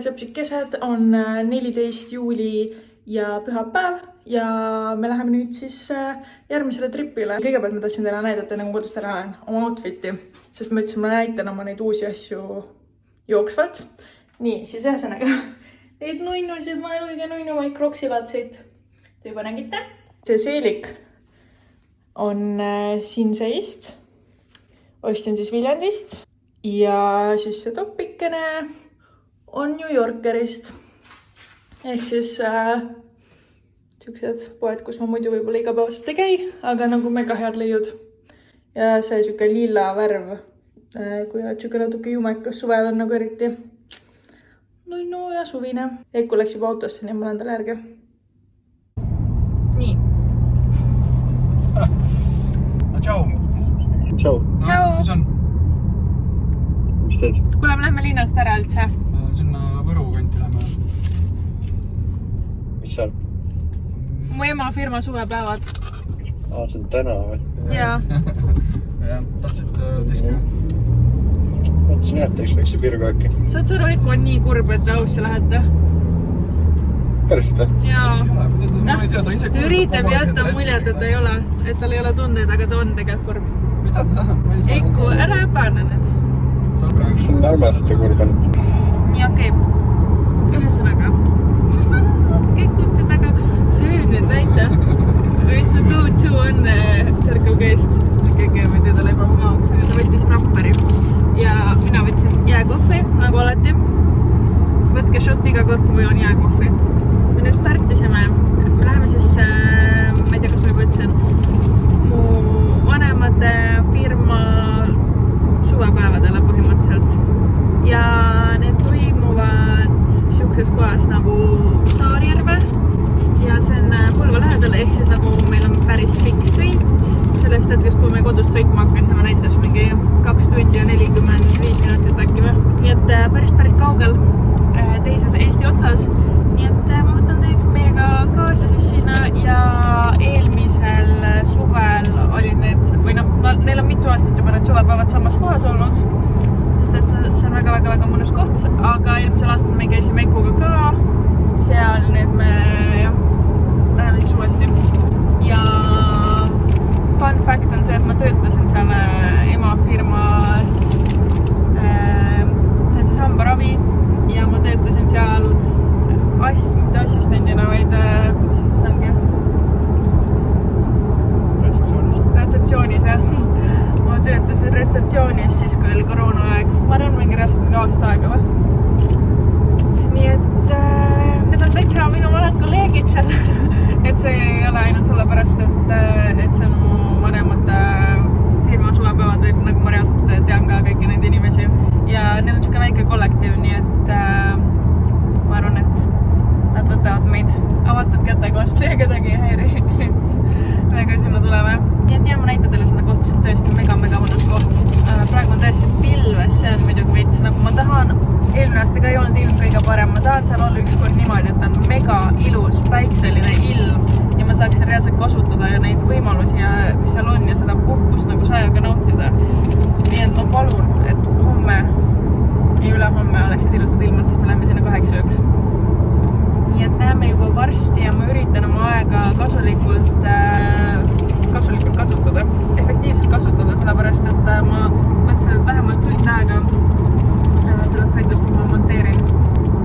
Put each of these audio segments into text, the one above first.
sõpsikesed on 14 juuli ja pühapäev ja me läheme nüüd siis järgmisele tripile. Kõigepealt ma tahtsin teile näidata, enne kui kodust ära lähen, oma outfiti, sest ma ütlesin, ma näitan oma neid uusi asju jooksvalt. Nii, siis ühesõnaga neid nunnusid, ma õige nunnumaid kroksilaadseid te juba nägite. See seelik on siin seist. Ostsin siis Viljandist ja siis see topikene on New Yorkerist. Ehk siis siuksed poed, kus ma muidu võib-olla igapäevaselt ei käi, aga nagu mega head leiud. Ja see siuke lilla värv, kui oled siuke natuke jumekas, suvel on nagu eriti nunnu ja suvine. Eiku läks juba autosse, nii ma olen talle järgi. Nii. Tšau. Tšau. Tšau. Mis on? Mis teed? Kuule, me lähme linnast ära üldse. Sinna Võru kanti lähme. Mis seal? Mu ema firma suvepäevad. See on täna või? Jaa. Jah, tahtsid diski? Mõtlesin jätta, eks läks see pirgu äkki. Saad sa aru, Eiku on nii kurb, et te ausse lähete? Päriselt või? Jaa. Ta üritab jätta muljet, et ei ole, et tal ei ole tundeid, aga ta on tegelikult kurb. Mida ta? Eiku, ära äpane nüüd. Tal praegu... See on armas, see kurb on. Nii, okei. Ühesõnaga. Kõik kutsid, aga söö nüüd väita. Või su go-to on Circle K-st. Kõige ma ei tea, talle ebamugavaks, aga ta võttis rapperi. Ja mina võtsin jääkohvi, nagu alati. Võtke shot iga kord, kui on jääkohvi. Me nüüd startisime. Me läheme siis, ma ei tea, kas ma juba ütlesin, mu vanemate firma suvepäevadele põhimõtteliselt. Ja need toimuvad siukses kohas nagu Saarijärve. Ja see on Põlva lähedal, ehk siis nagu meil on päris pikk sõit. Sellest hetkest, kui me kodust sõitma hakkasime, näitas mingi 2 tundi ja 45 minutit äkki või. Nii et päris kaugel teises Eesti otsas. Nii et ma võtan teid meiega kaasa siis sinna ja eelmisel suvel oli need, või noh, neil on mitu aastat juba need suvepäevad samas kohas olnud, sest et see on väga mõnus koht, aga eelmisel aastal me käisime Eikuga ka seal, nüüd me läheme siis uuesti. Ja fun fact on see, et ma töötasin seal ema firmas, see on siis hambaravi ja ma töötasin seal mitte assistendina, vaid mis siis ongi? Retseptsioonis, jah. Ma töötasin retseptsioonis siis, kui oli koroona aeg. Ma arvan, mingi aasta aega või? Nii et need on täitsa minu vanad kolleegid seal. Et see ei ole ainult sellepärast, et see on mu vanemate firma suvepäevad, või nagu ma reaalselt tean ka kõiki neid inimesi. Ja neil on siuke väike kollektiiv, nii et ma arvan, et nad võtavad meid avatud kätega vastu ja kedagi ei häiri, et mega sinna tuleme. Nii et jah, ma näitan teile seda kohta, see on tõesti mega mõnus koht. Praegu on tõesti pilves, see on muidugi veits, nagu ma tahan, eelmine aasta ka ei olnud ilm kõige parem, ma tahan seal olla ükskord niimoodi, et on mega ilus, päikseline ilm ja ma saaksin reaalselt kasutada ja neid võimalusi, mis seal on ja seda puhkust nagu sajaga nautida. Nii et ma palun, et homme ja ülehomme oleksid ilusad ilmad, siis me läheme sinna 8 ööks. Nii et näeme juba varsti ja ma üritan oma aega kasulikult kasutada, efektiivselt kasutada, sellepärast, et ma mõtlesin, et vähemalt tund aega sellest sõidust, kui ma monteerin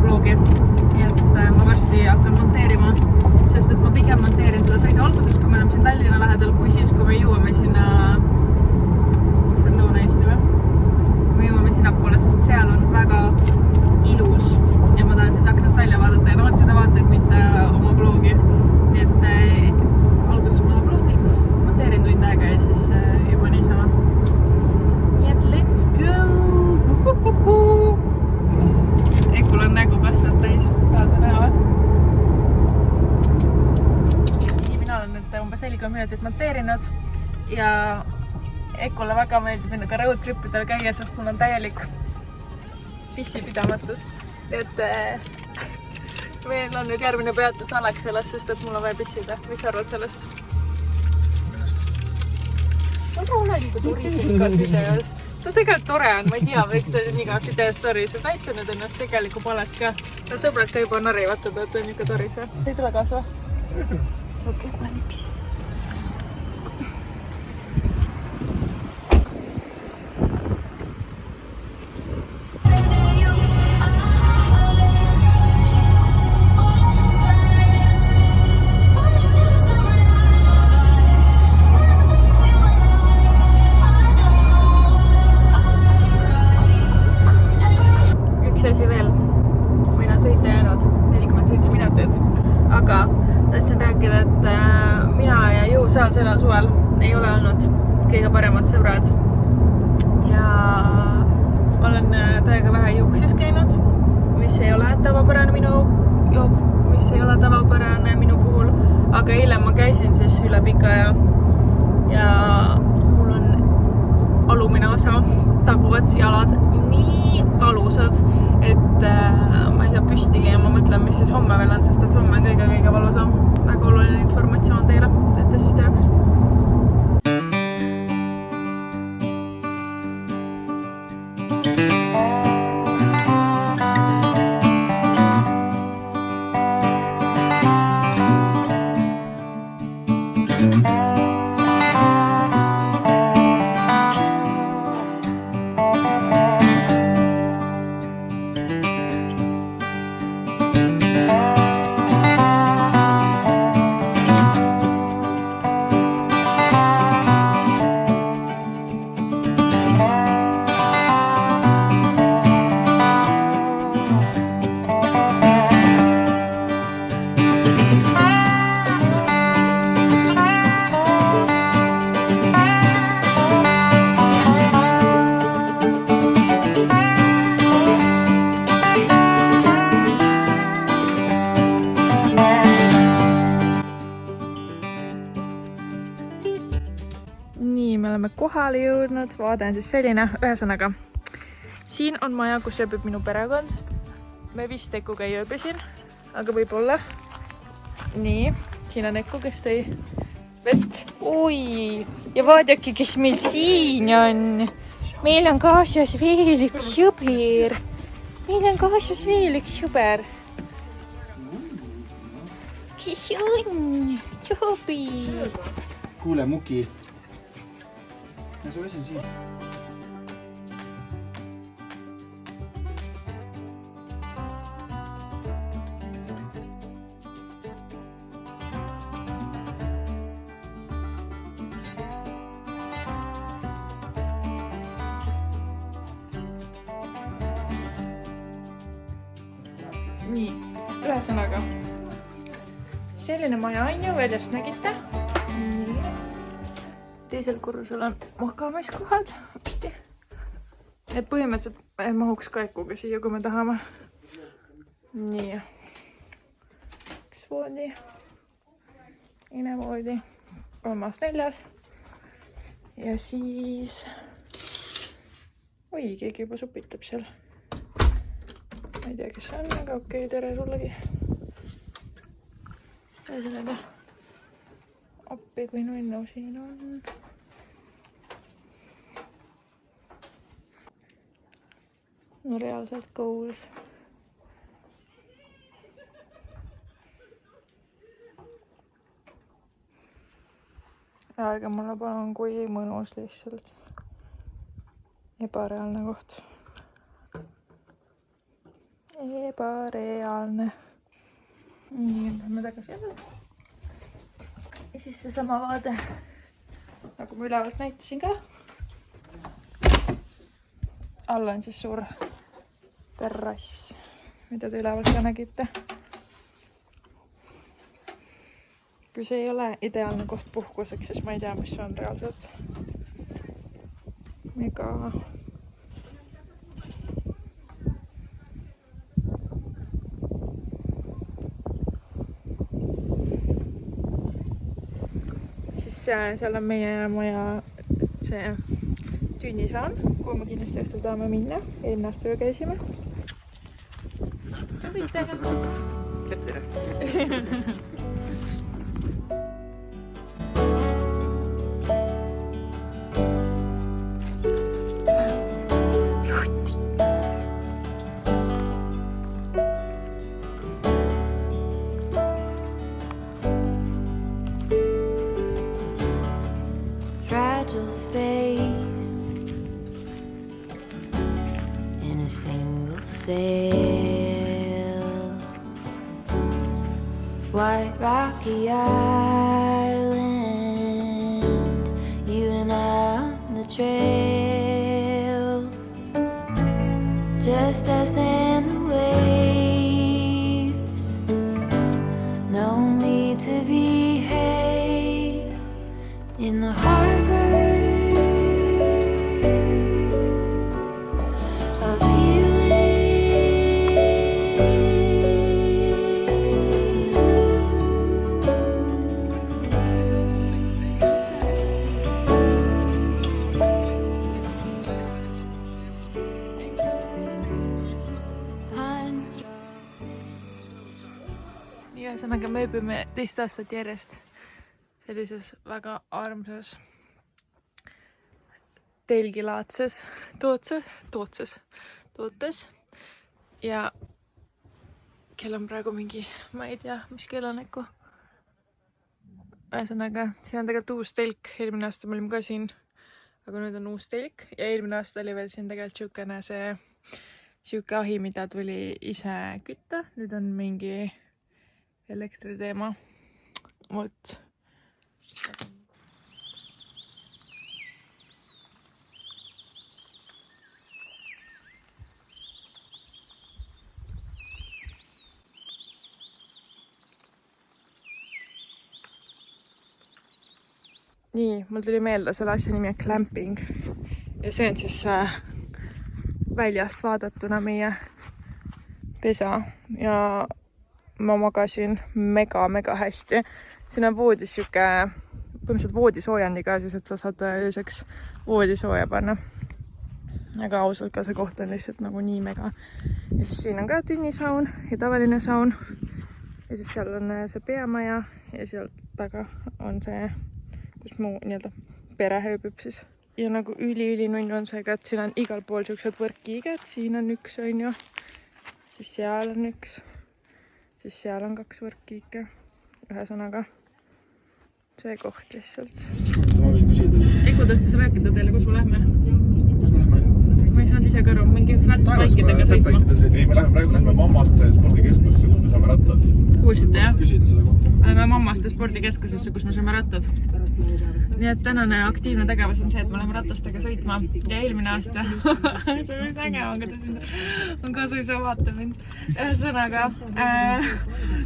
vlogi. Nii et ma varsti hakkan monteerima, sest et ma pigem monteerin seda sõidu alguses, kui me oleme siin Tallinna lähedal, kui siis, kui me jõuame sinna, see on Lõuna-Eesti või? Me jõuame sinnapoole, sest seal on väga ilus ja ma tahan siis aknast välja vaadata ja nautida vaateid, mitte oma vlogi. Nii et alguses ma vlogi monteerin tund aega ja siis juba niisama. Nii et let's go! Eikul on nägu kastat täis. Tahate näha või? Nii, mina olen nüüd umbes 40 minutit monteerinud ja Eikule väga meeldib minnaga road tripidel käia, sest mul on täielik pissipidamatus. Et meil on nüüd järgmine peatus Alexelas, sest et mul on vaja pissida. Mis sa arvad sellest? Millest? Ma ka olen kui turisid igas videos. ta tegelikult tore on, ma ei tea, võiks ta nii kaugelt tee story'sid näitanud ennast tegelikult palet ka. No sõbrad ka juba narrivad teda, et on niuke toris. Ei tule kaasa või? Okei, ma olen üks. Sellel suvel ei ole olnud kõige paremad sõbrad ja olen täiega vähe juuksis käinud, mis ei ole tavapärane minu puhul, aga eile ma käisin siis üle pika ja mul on alumine osa, taguvad jalad nii valusad, et ma ei saa püsti ja ma mõtlen, mis siis homme veel on, sest et homme on kõige valusam. Väga oluline informatsioon teile, et te siis teaks. Kohale jõudnud, vaade on siis selline, ühesõnaga siin on maja, kus ööbib minu perekond. Me vist Ekuga ei ööbi siin, aga võib-olla. Nii, siin on Eku, kes tõi vett. Oi, ja vaadake, kes meil siin on. Meil on kaasas veel üks sõber. Kes on? Tšobi. Kuule, Muki. Ja su asi on siin. Nii, ühesõnaga. Selline maja on ju, väljast nägite. Teisel korrusel on magamiskohad. Et põhimõtteliselt mahuks ka Ekuga siia, kui me tahame. Nii. Üks voodi. Ine voodi. 3. 4. Ja siis... Oi, keegi juba supitab seal. Ma ei tea, kes on, aga okei, tere sullegi. Ühesõnaga. Appi, kui nunnu siin on. No reaalselt goals. Ärge mulle palun, kui mõnus lihtsalt. Ebareaalne koht. Ebareaalne. Nii, lähme tagasi jälle. Ja siis see sama vaade, nagu ma ülevalt näitasin ka. All on siis suur terrass, mida te ülevalt ka nägite. Kui see ei ole ideaalne koht puhkuseks, siis ma ei tea, mis see on reaalselt. Mega. Seal on meie maja see tünnisvaan, kuhu me kindlasti õhtul tahame minna. Eelmine aasta ka käisime. Sobite! Tere! sail. White rocky island, you and I on the trail, just us and the waves. No need to behave in the harbor of ühesõnaga me ööbime teist aastat järjest sellises väga armsas telgilaadses tootes ja kell on praegu mingi, ma ei tea, mis kellaaegu. Ühesõnaga, siin on tegelikult uus telk, eelmine aasta me olime ka siin, aga nüüd on uus telk ja eelmine aasta oli veel siin tegelikult siuke ahi, mida tuli ise kütta, nüüd on mingi elektriteema. Vot. Nii, mul tuli meelde, selle asja nimi on clamping ja see on siis väljast vaadatuna meie pesa ja ma magasin mega hästi. Siin on voodis siuke, põhimõtteliselt voodisoojandi ka siis, et sa saad ööseks voodisooja panna. Aga ausalt ka see koht on lihtsalt nagu nii mega. Ja siis siin on ka tünnisaun ja tavaline saun. Ja siis seal on see peamaja ja sealt taga on see, kus mu nii-öelda pere ööbib siis. Ja nagu üli nunn on see, et siin on igal pool siuksed võrkkiiged. Siin on üks, on ju. Siis seal on üks. Siis seal on 2 võrkkiike. Ühesõnaga see koht lihtsalt. Ma võin küsida. Eiku tahtis rääkida teile, kus me lähme. Kus me lähme? Ma ei saanud ise ka aru, mingi fättbaikidega sõitma. Ei, me lähme mammast spordikeskusse, kus me saame rattad. Kuulsite, jah? Küsida selle kohta. Oleme mammaste spordikeskusesse, kus me saame rattad. Nii et tänane aktiivne tegevus on see, et me oleme ratastega sõitma ja eelmine aasta see oli nägema, aga ta siin on kasuisa vaata mind. Ühesõnaga,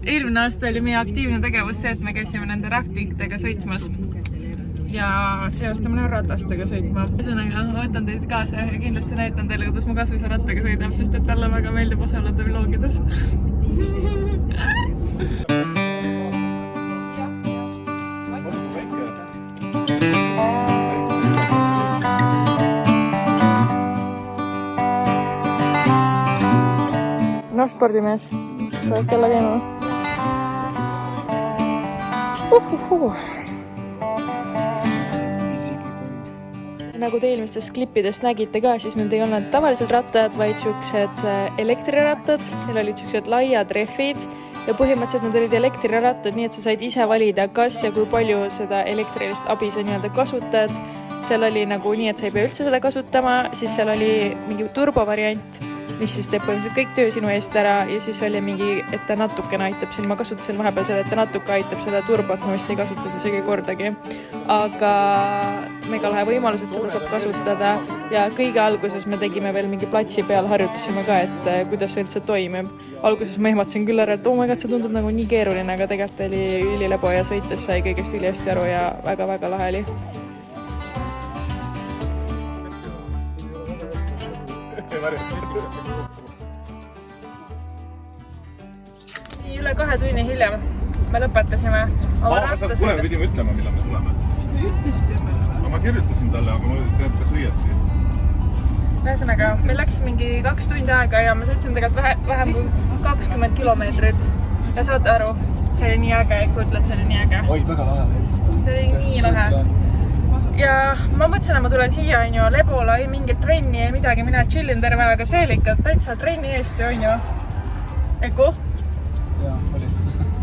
eelmine aasta oli meie aktiivne tegevus see, et me käisime nende raftingtega sõitmas ja see aasta me oleme ratastega sõitma. Ühesõnaga, ma võtan teid kaasa ja kindlasti näitan teile, kuidas mu kasuisa rattaga sõidab, sest et talle väga meeldib osaleda vlogides. No spordimees, sa oled kella käinud. Nagu te eelmistest klippidest nägite ka, siis need ei olnud tavalised rattad, vaid siuksed elektrirattad. Neil olid siuksed laiad rehvid ja põhimõtteliselt need olid elektrirattad, nii et sa said ise valida, kas ja kui palju seda elektrilist abi sa nii-öelda kasutad. Seal oli nagu nii, et sa ei pea üldse seda kasutama, siis seal oli mingi turbovariant, mis siis teeb põhimõtteliselt kõik töö sinu eest ära ja siis oli mingi, et ta natukene aitab siin. Ma kasutasin vahepeal seda, et ta natuke aitab seda turbot, ma vist ei kasutanud isegi kordagi. Aga mega lahe võimalus, et seda saab kasutada ja kõige alguses me tegime veel mingi platsi peal, harjutasime ka, et kuidas see üldse toimib. Alguses ma ehmatasin küll ära, et oh my god, see tundub nagu nii keeruline, aga tegelikult oli ülilebo ja sõites sai kõigest ülihästi aru ja väga lahe oli. Nii üle 2 tunni hiljem me lõpetasime oma rattasõidu. Kuule, me pidime ütlema, millal me tuleme. Ma kirjutasin talle, aga ma tead, kas õieti. Ühesõnaga, meil läks mingi 2 tundi aega ja me sõitsime tegelikult vähem kui 20 kilomeetrit. Ja saad aru, see oli nii äge, kui ütled, see oli nii äge. Oi, väga lahe. See oli nii lahe. Ja ma mõtlesin, et ma tulen siia, on ju, lebola, ei mingit trenni, ei midagi, mina chillin terve aega, see oli ikka täitsa trenni eest, on ju. Eiku? Jaa, oli.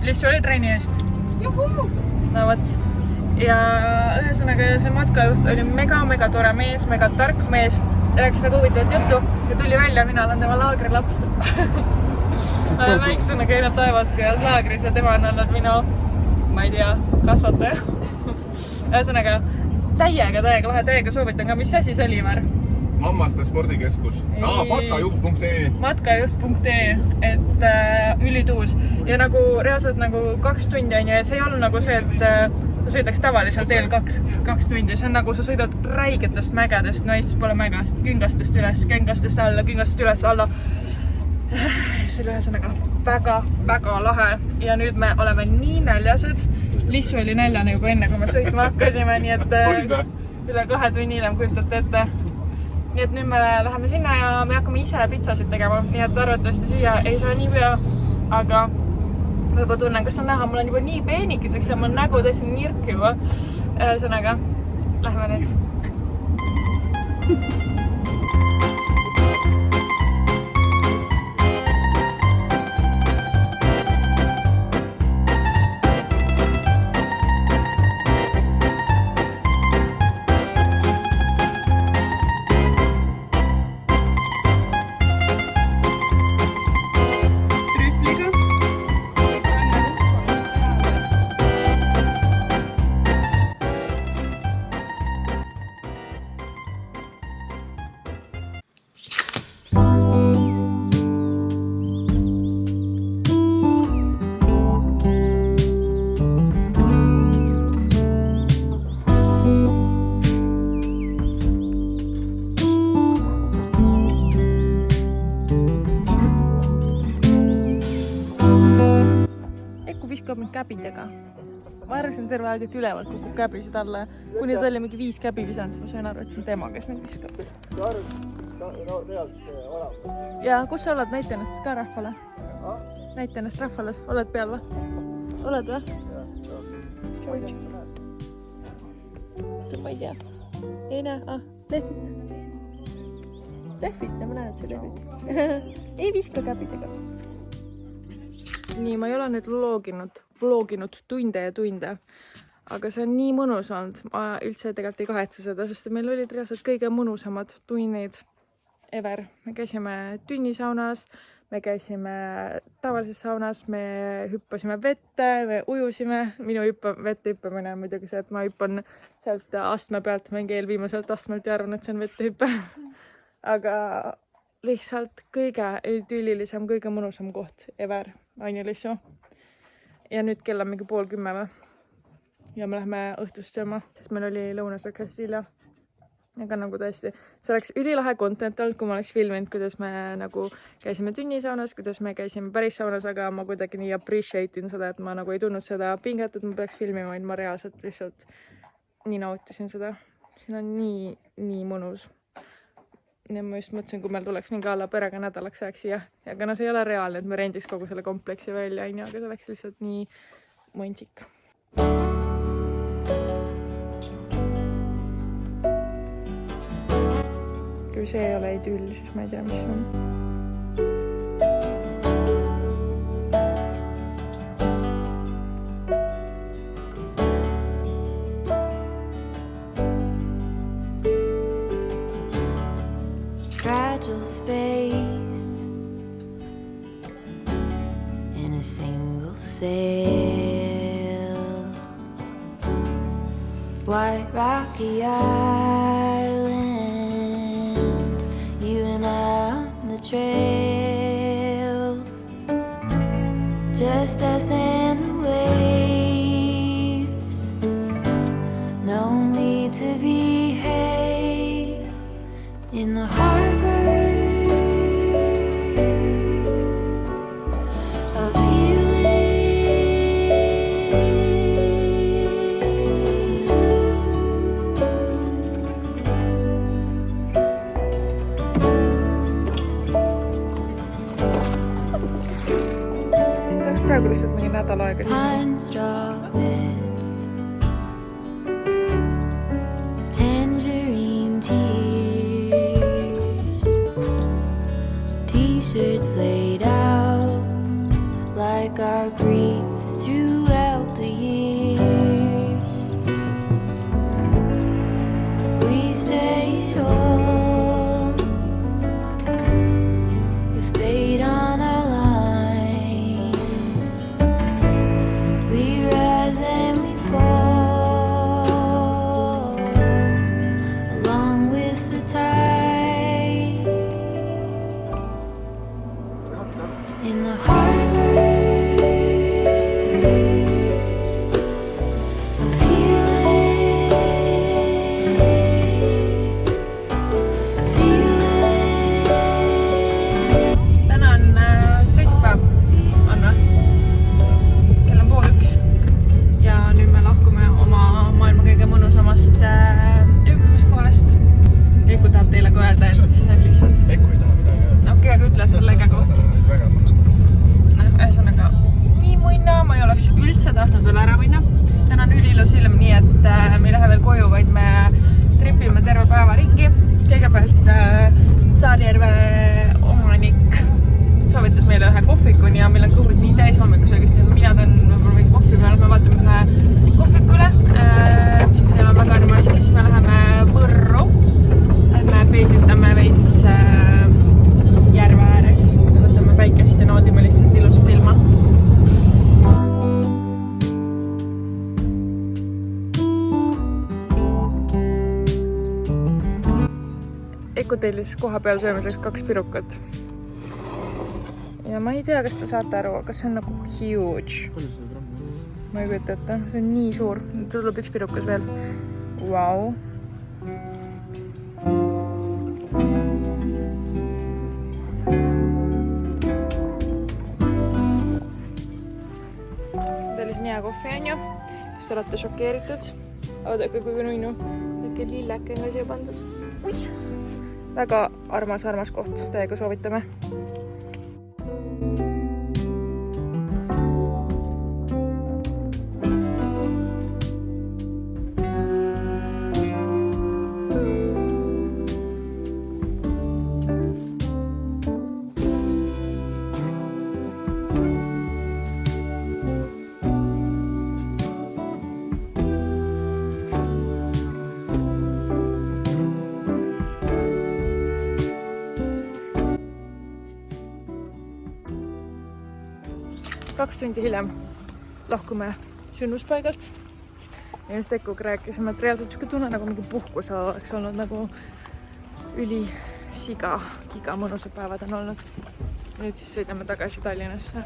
Lissu oli trenni eest? Juhu! No võt. Ja ühesõnaga see matkajuht oli mega tore mees, mega tark mees. rääkis väga huvitavat juttu ja tuli välja, mina olen tema laagrilaps. Ma olen väiksena käinud Taevaskojas laagris ja tema on olnud minu, ma ei tea, kasvataja. Ühesõnaga, täiega lahe, täiega soovitan ka, mis asi see oli, Ivar? Mammaste spordikeskus. Matkajuht.ee. Matkajuht.ee, et ülituus. Ja nagu reaalselt nagu 2 tundi on ja see ei olnud nagu see, et sa sõidaks tavaliselt teel 2 tundi. See on nagu sa sõidad räigetest mägedest, no Eestis pole mägast, küngastest üles, küngastest alla. See oli ühesõnaga väga lahe ja nüüd me oleme nii näljased. Lissu oli näljane juba enne, kui me sõitma hakkasime, nii et üle 2 tunni hiljem kujutate ette. Nii et nüüd me läheme sinna ja me hakkame ise pitsasid tegema, nii et arvatavasti süüa ei saa nii pea, aga ma juba tunnen, kas on näha, mul on juba nii peenikeseks ja mul nägu tõesti nirk juba. Ühesõnaga, lähme nüüd. Viskab mind käbidega. Ma arvasin terve aeg, et ülevalt kukub käbisid alla. Kuni ta oli mingi 5 käbi visanud, siis ma sain aru, et see on tema, kes mind viskab. Ja kus sa oled? Näita ennast ka rahvale. Näita ennast rahvale. Oled peal või? Oled või? Ma ei tea. Ei näe. Lehvita. Lehvita, ma näen, et see lehvita. Ei viska käbidega. Nii, ma ei ole nüüd vloginud tunde ja tunde, aga see on nii mõnus olnud. Ma üldse tegelikult ei kahetse seda, sest meil olid reaalselt kõige mõnusamad tunnid ever. Me käisime tünnisaunas, me käisime tavalises saunas, me hüppasime vette, me ujusime. Minu vette hüppamine on muidugi see, et ma hüppan sealt astme pealt, ma mingi eelviimaselt astmelt ja arvan, et see on vette hüppe. Aga lihtsalt kõige idüllilisem, kõige mõnusam koht ever, on ju Lissu. Ja nüüd kell on mingi 9:30 või. Ja me lähme õhtust sööma, sest meil oli lõunasöök hästi hilja. Aga nagu tõesti, see oleks ülilahe content olnud, kui ma oleks filminud, kuidas me nagu käisime tünnisaunas, kuidas me käisime päris saunas, aga ma kuidagi nii appreciate'in seda, et ma nagu ei tundnud seda pinget, et ma peaks filmima, vaid ma reaalselt lihtsalt nii nautisin seda. Siin on nii mõnus. Ja ma just mõtlesin, kui meil tuleks mingi alla perega nädalaks ajaks siia. Aga no see ei ole reaalne, et me rendiks kogu selle kompleksi välja, aga see oleks lihtsalt nii mõndsik. Kui see ei ole idüll, siis ma ei tea, mis on. Fragile space in a single sail, white rocky island, you and I on the trail, just us and the waves, no need to behave in the harbor of praegu lihtsalt mingi nädal aega pine straw beds, tangerine tears, t-shirts laid out like our grief throughout the years. We say it all oleks üldse tahtnud veel ära minna. Täna on üliilus ilm, nii et me ei lähe veel koju, vaid me tripime terve päeva ringi. Kõigepealt Saarjärve omanik soovitas meile ühe kohvikuni ja meil on kõhud nii täis hommikusöögist, et mina teen võib-olla mingi kohvi peale, me vaatame ühe kohvikule, mis me teeme väga armas ja siis me läheme Võrru. Me peisitame veits järve ääres, võtame päikest ja naudime lihtsalt ilusat ilma. Eku tellis koha peal söömiseks 2 pirukat. Ja ma ei tea, kas te saate aru, kas see on nagu huge. Ma ei kujuta ette, see on nii suur. Tuleb 1 pirukas veel. Vau. Tellisin hea kohvi, on ju. Kas te olete šokeeritud? Vaadake, kui nunnu. Väike lilleke on siia pandud. Ui! Väga armas koht. Täiega soovitame. Kaks tundi hiljem lahkume sündmuspaigalt. Ja just Ekuga rääkisime, et reaalselt siuke tunne nagu mingi puhkus oleks olnud, nagu giga mõnusad päevad on olnud. Nüüd siis sõidame tagasi Tallinnasse.